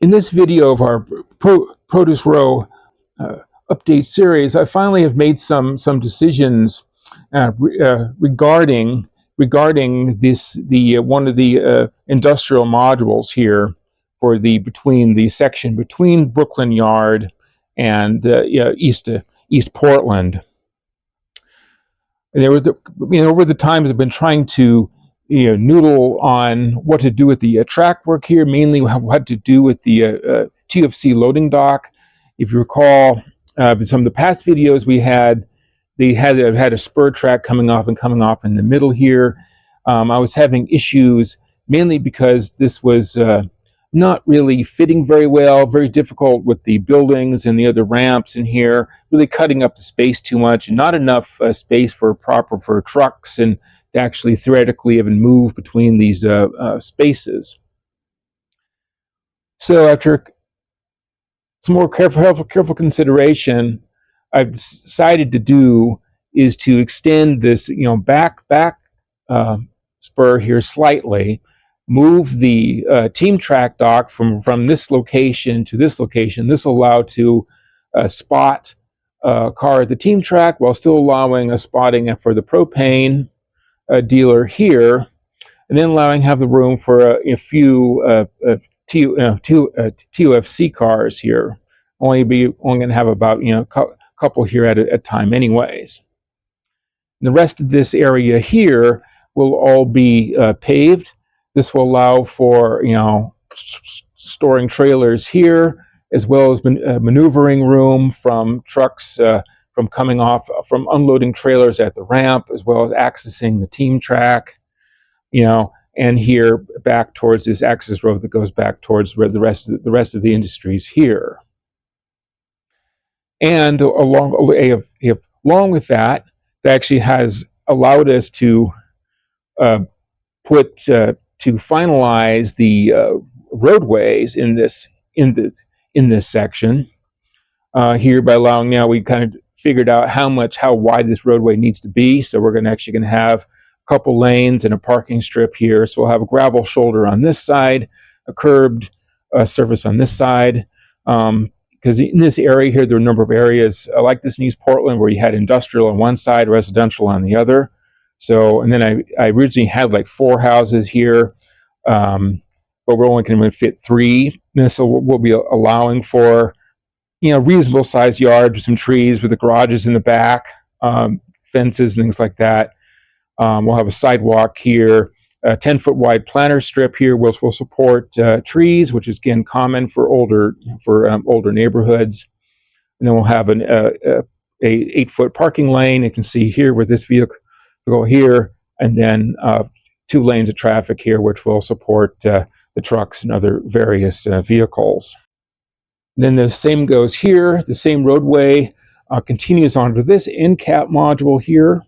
In this video of our produce row update series, I finally have made some decisions regarding this one of the industrial modules here for between the section between Brooklyn Yard and East Portland. And there was over the times I've been trying to noodle on what to do with the track work here, mainly what to do with the TFC loading dock. If you recall, some of the past videos we had, they had a spur track coming off in the middle here. I was having issues mainly because this was not really fitting very well, very difficult with the buildings and the other ramps in here, really cutting up the space too much, and not enough space for trucks and to actually theoretically even move between these spaces. So after some more careful consideration, I've decided to do is to extend this back spur here slightly, move the team track dock from this location to this location. This will allow to spot a car at the team track while still allowing a spotting for the propane dealer here, and then allowing have the room for a few TOFC cars here. Only going to have about a couple here at a time, anyways. And the rest of this area here will all be paved. This will allow for storing trailers here, as well as maneuvering room from trucks from unloading trailers at the ramp, as well as accessing the team track, and here back towards this access road that goes back towards where the rest of the industries here. And along with that, that actually has allowed us to to finalize the roadways in this section here by allowing, now we kind of figured out how wide this roadway needs to be. So we're actually going to have a couple lanes and a parking strip here. So we'll have a gravel shoulder on this side, a curbed surface on this side. Because in this area here, there are a number of areas like this in East Portland where you had industrial on one side, residential on the other. So, and then I originally had like 4 houses here, but we're only going to fit 3. And so we'll be allowing for, reasonable sized yards with some trees, with the garages in the back, fences and things like that. We'll have a sidewalk here, a 10-foot wide planter strip here, which will support trees, which is again common for older neighborhoods. And then we'll have a 8-foot parking lane. You can see here with this vehicle here, and then 2 lanes of traffic here, which will support the trucks and other various vehicles. And then the same goes here. The same roadway continues onto this end cap module here.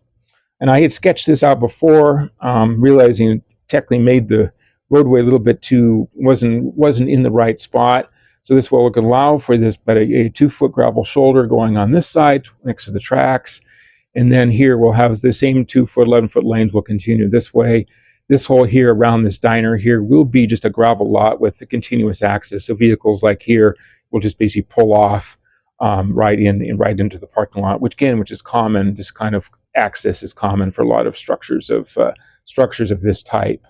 And I had sketched this out before, realizing it technically made the roadway a little bit too, wasn't in the right spot. So this will allow for this, but a 2-foot gravel shoulder going on this side next to the tracks. And then here we'll have the same 2-foot, 11-foot lanes will continue this way. This whole here around this diner here will be just a gravel lot with the continuous access. So vehicles like here will just basically pull off right into the parking lot, which is common. This kind of access is common for a lot of structures of this type.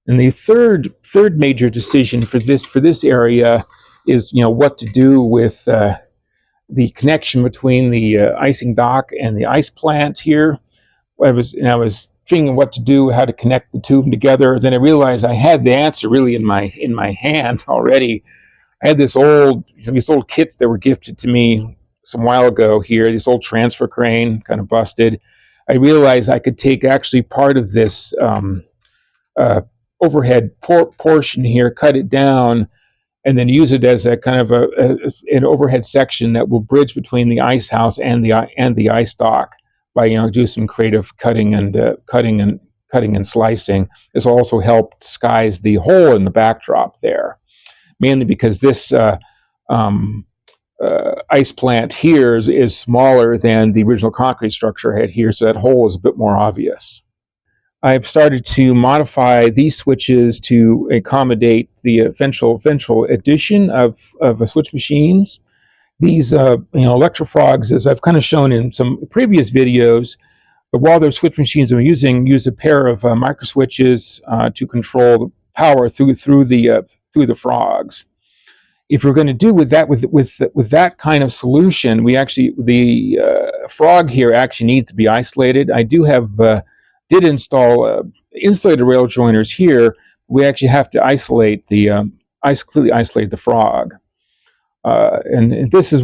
And the third major decision for this area is what to do with the connection between the icing dock and the ice plant here. I was thinking what to do, how to connect the two together. Then I realized I had the answer really in my hand already. I had these old kits that were gifted to me some while ago here, this old transfer crane, kind of busted. I realized I could take actually part of this overhead portion here, cut it down, and then use it as a kind of an overhead section that will bridge between the ice house and the ice dock by do some creative cutting and slicing. This will also help disguise the hole in the backdrop there, mainly because this ice plant here is smaller than the original concrete structure I had here, so that hole is a bit more obvious. I've started to modify these switches to accommodate the eventual addition of switch machines. These Electrofrogs, as I've kind of shown in some previous videos, the while those switch machines I'm using use a pair of micro switches to control the power through the frogs. If we're going to do with that kind of solution, the frog here actually needs to be isolated. I did install insulated rail joiners here. We actually have to completely isolate the frog, and this is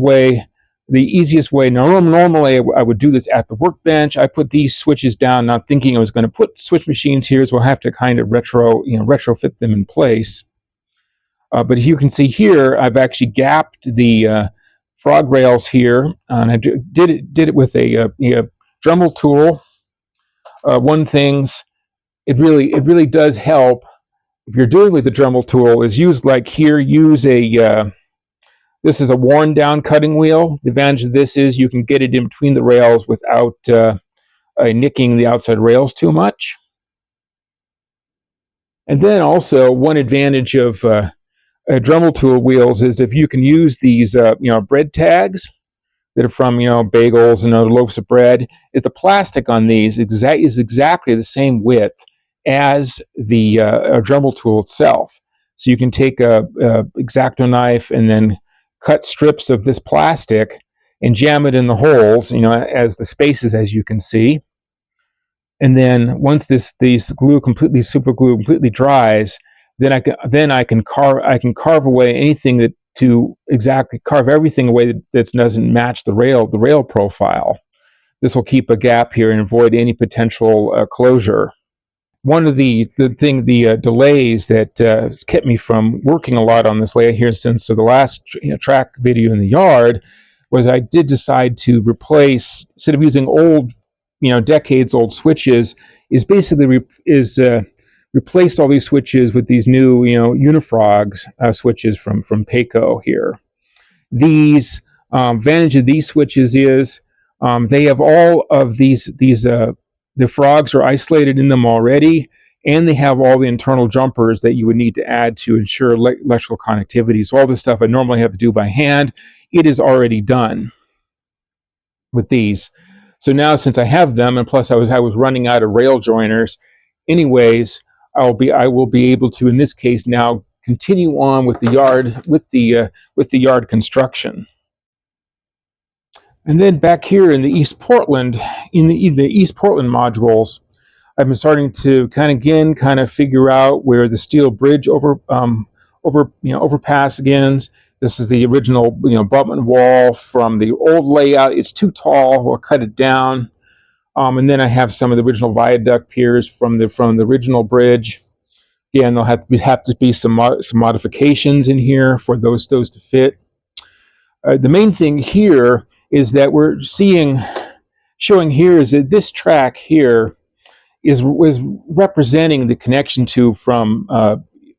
the easiest way. Now, normally I would do this at the workbench. I put these switches down, not thinking I was going to put switch machines here, so we'll have to kind of retrofit them in place. But as you can see here, I've actually gapped the frog rails here, and I did it with a Dremel tool. One thing it really does help if you're doing with the Dremel tool is use this is a worn down cutting wheel. The advantage of this is you can get it in between the rails without nicking the outside rails too much. And then also one advantage of Dremel tool wheels is if you can use these bread tags that are from bagels and other loaves of bread, if the plastic on these is exactly the same width as the Dremel tool itself. So you can take a X-Acto knife and then cut strips of this plastic and jam it in the holes, as the spaces, as you can see. And then once this super glue completely dries, then I can carve away anything carve everything away that doesn't match the rail profile. This will keep a gap here and avoid any potential closure. One of the delays that kept me from working a lot on this layout here since the last track video in the yard was I did decide to replace, instead of using old, decades old switches, is basically replaced all these switches with these new, Unifrogs switches from Payco here. These advantage of these switches is they have all of the frogs are isolated in them already, and they have all the internal jumpers that you would need to add to ensure electrical connectivity. So all this stuff I normally have to do by hand, it is already done with these. So now, since I have them, and plus I was running out of rail joiners, anyways, I will be able to, in this case, now continue on with the yard construction. And then back here in the East Portland, in the East Portland modules, I've been starting to kind of figure out where the steel bridge overpass again. This is the original abutment wall from the old layout. It's too tall. We'll cut it down. And then I have some of the original viaduct piers from the original bridge. Again, there'll have to be some modifications in here for those to fit. The main thing here is that we're showing here is that this track here was representing the connection from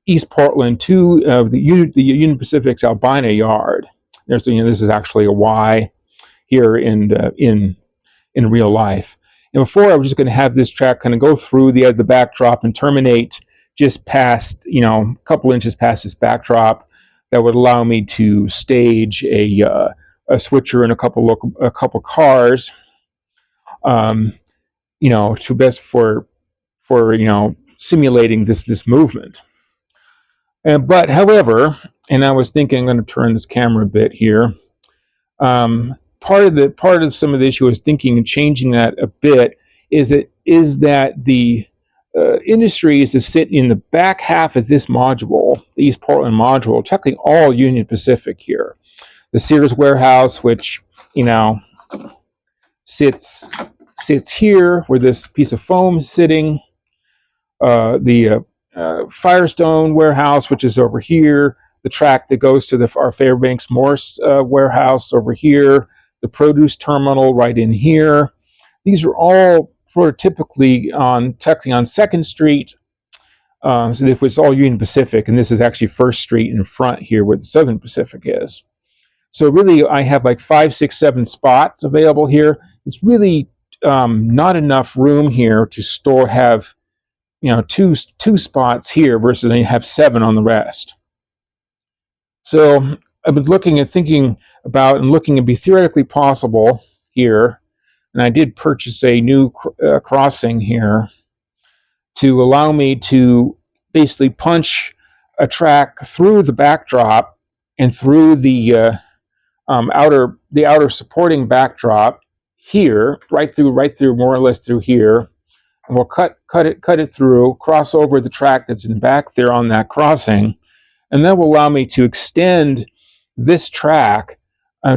East Portland to the Union Pacific's Albina yard. This is actually a Y here in real life. And before, I was just going to have this track kind of go through the backdrop and terminate just past, a couple inches past this backdrop. That would allow me to stage a switcher and a couple cars, to best for simulating this movement. But however, and I was thinking I'm going to turn this camera a bit here. Part of some of the issue I was thinking and changing that a bit is that the industry is to sit in the back half of this module, the East Portland module, technically all Union Pacific here. The Sears warehouse, which sits here where this piece of foam is sitting. The Firestone warehouse, which is over here. The track that goes to our Fairbanks Morse warehouse over here. The produce terminal right in here. These are all prototypically technically on 2nd Street. So if it's all Union Pacific, and this is actually 1st Street in front here where the Southern Pacific is. So really, I have like 5, 6, 7 spots available here. It's really not enough room here to have two spots here versus you have 7 on the rest. So I've been thinking about and looking at be theoretically possible here, and I did purchase a new crossing here to allow me to basically punch a track through the backdrop and through the outer supporting backdrop here, right through more or less through here, and we'll cut it through, cross over the track that's in back there on that crossing, and that will allow me to extend this track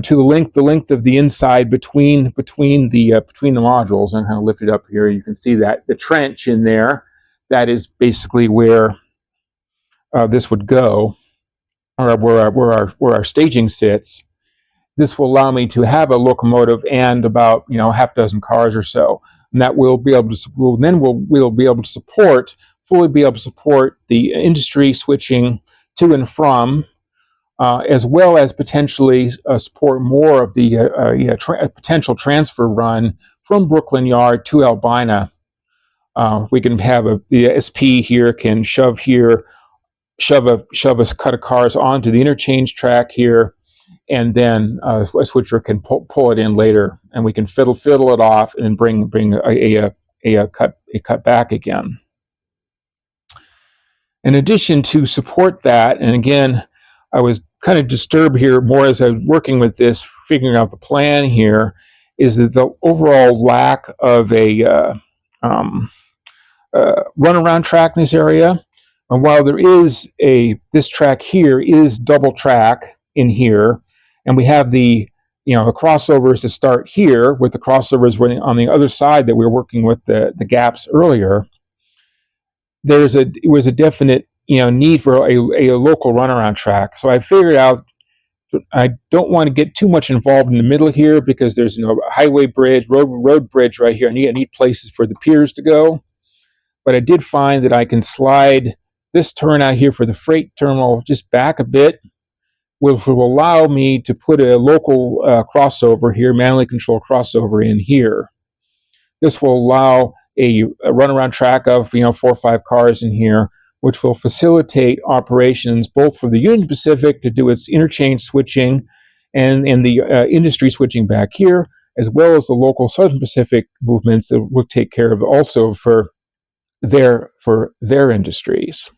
to the length of the inside between the modules. I'm kind of lift it up here. You can see that the trench in there. That is basically where this would go, or where our staging sits. This will allow me to have a locomotive and about half dozen cars or so, and that we'll be able to we'll be able to fully be able to support the industry switching to and from, as well as potentially support more of the potential transfer run from Brooklyn Yard to Albina. We can have the SP here can shove a cut of cars onto the interchange track here, and then a switcher can pull it in later, and we can fiddle it off and bring a cut back again. In addition to support that, and again, I was kind of disturbed here more as I was working with this, figuring out the plan here, is that the overall lack of a runaround track in this area. And while there is this track here is double track in here, and we have the crossovers to start here with the crossovers running on the other side that we were working with the gaps earlier. It was a definite need for a local runaround track. So I figured out I don't want to get too much involved in the middle here because there's a highway bridge, road bridge right here. I need places for the piers to go. But I did find that I can slide this turnout here for the freight terminal just back a bit, which will allow me to put a local crossover here, manually controlled crossover in here. This will allow a runaround track of 4 or 5 cars in here, which will facilitate operations both for the Union Pacific to do its interchange switching and the industry switching back here, as well as the local Southern Pacific movements that will take care of also for their industries.